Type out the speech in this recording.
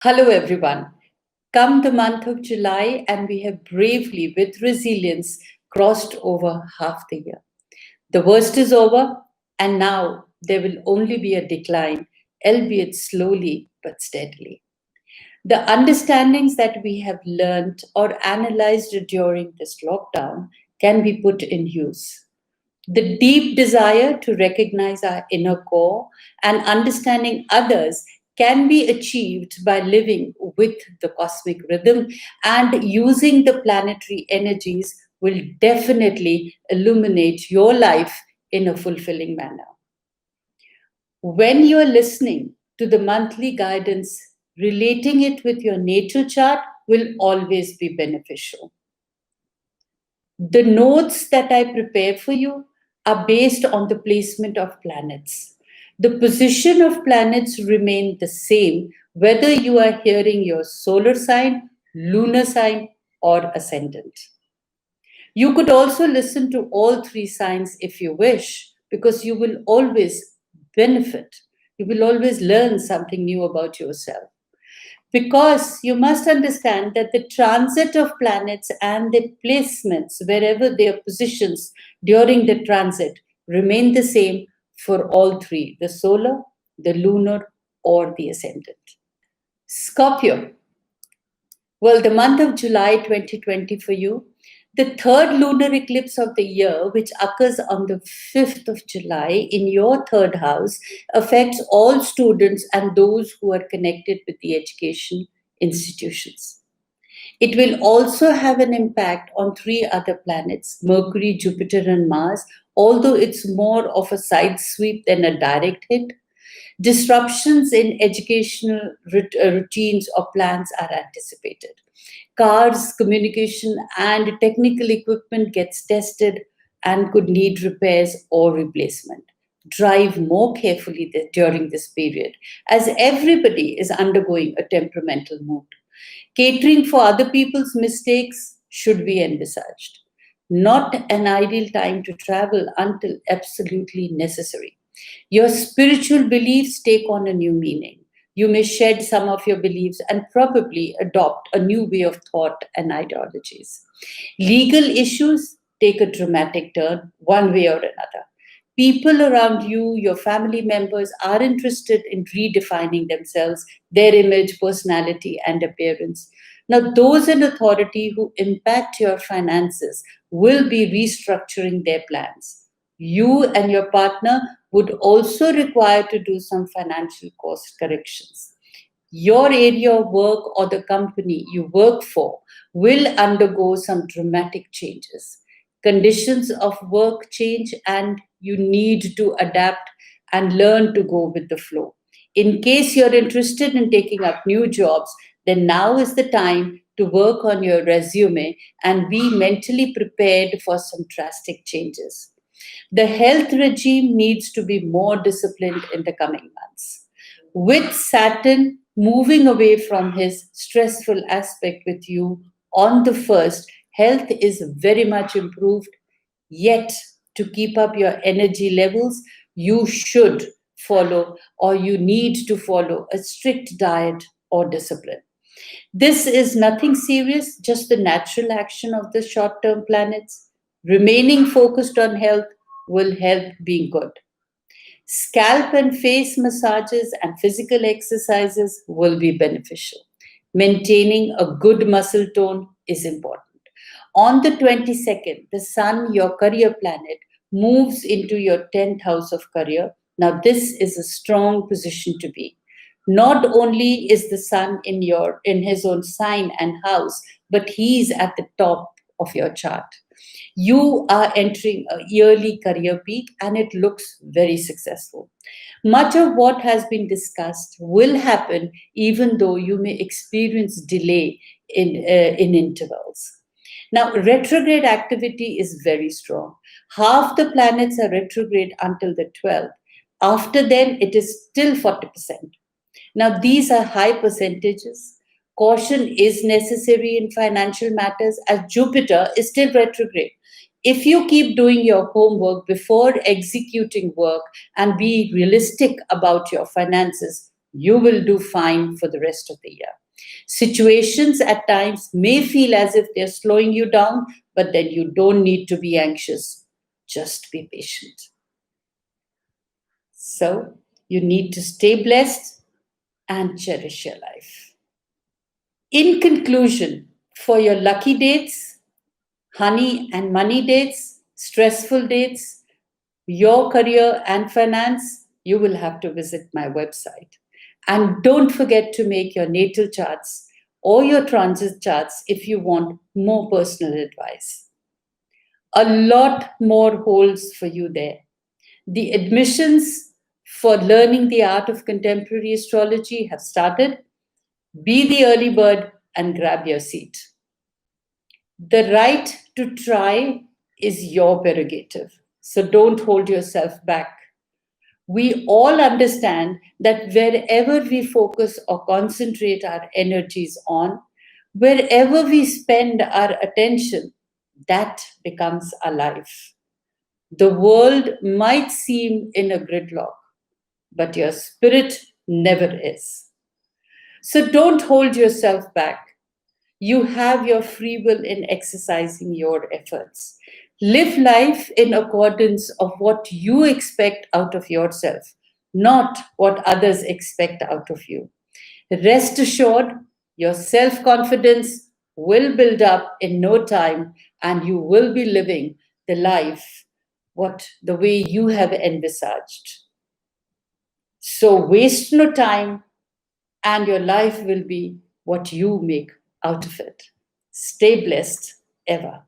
Hello, everyone. Come the month of July, and we have bravely, with resilience, crossed over half the year. The worst is over, and now there will only be a decline, albeit slowly but steadily. The understandings that we have learned or analyzed during this lockdown can be put in use. The deep desire to recognize our inner core and understanding others can be achieved by living with the cosmic rhythm, and using the planetary energies will definitely illuminate your life in a fulfilling manner. When you're listening to the monthly guidance, relating it with your natal chart will always be beneficial. The notes that I prepare for you are based on the placement of planets. The position of planets remain the same whether you are hearing your solar sign, lunar sign, or ascendant. You could also listen to all three signs if you wish, because you will always benefit. You will always learn something new about yourself. Because you must understand that the transit of planets and their placements, wherever their positions during the transit, remain the same for all three: the solar, the lunar, or the ascendant. Scorpio. Well, the month of July 2020 for you, the third lunar eclipse of the year, which occurs on the 5th of July in your third house, affects all students and those who are connected with the education institutions. It will also have an impact on three other planets, Mercury, Jupiter, and Mars, although it's more of a side sweep than a direct hit. Disruptions in educational routines or plans are anticipated. Cars, communication, and technical equipment gets tested and could need repairs or replacement. Drive more carefully during this period, as everybody is undergoing a temperamental mood. Catering for other people's mistakes should be envisaged. Not an ideal time to travel until absolutely necessary. Your spiritual beliefs take on a new meaning. You may shed some of your beliefs and probably adopt a new way of thought and ideologies. Legal issues take a dramatic turn one way or another. People around you, your family members, are interested in redefining themselves, their image, personality, and appearance. Now, those in authority who impact your finances will be restructuring their plans. You and your partner would also require to do some financial cost corrections. Your area of work or the company you work for will undergo some dramatic changes. Conditions of work change, and you need to adapt and learn to go with the flow. In case you're interested in taking up new jobs, then now is the time to work on your resume and be mentally prepared for some drastic changes. The health regime needs to be more disciplined in the coming months. With Saturn moving away from his stressful aspect with you on the first, health is very much improved. Yet, to keep up your energy levels, you should follow or you need to follow a strict diet or discipline. This is nothing serious, just the natural action of the short term planets. Remaining focused on health will help being good. Scalp and face massages and physical exercises will be beneficial. Maintaining a good muscle tone is important. On the 22nd, the Sun, your career planet, moves into your 10th house of career. Now, this is a strong position to be. Not only is the Sun in his own sign and house, but he's at the top of your chart. You are entering a yearly career peak and it looks very successful. Much of what has been discussed will happen even though you may experience delay in intervals. Now, retrograde activity is very strong. Half the planets are retrograde until the 12th. After then, it is still 40%. Now, these are high percentages. Caution is necessary in financial matters as Jupiter is still retrograde. If you keep doing your homework before executing work and be realistic about your finances, You will do fine for the rest of the year. Situations at times may feel as if they're slowing you down, but then you don't need to be anxious. Just be patient. So you need to stay blessed and cherish your life. In conclusion, for your lucky dates, honey and money dates, stressful dates, your career and finance, you will have to visit my website. And don't forget to make your natal charts or your transit charts if you want more personal advice. A lot more holds for you there. The admissions for learning the art of contemporary astrology have started. Be the early bird and grab your seat. The right to try is your prerogative, so don't hold yourself back. We all understand that wherever we focus or concentrate our energies on, wherever we spend our attention, that becomes our life. The world might seem in a gridlock, but your spirit never is. So don't hold yourself back. You have your free will in exercising your efforts. Live life in accordance of what you expect out of yourself, not what others expect out of you. Rest assured, your self confidence will build up in no time, and you will be living the life the way you have envisaged. So waste no time, and your life will be what you make out of it. Stay blessed ever.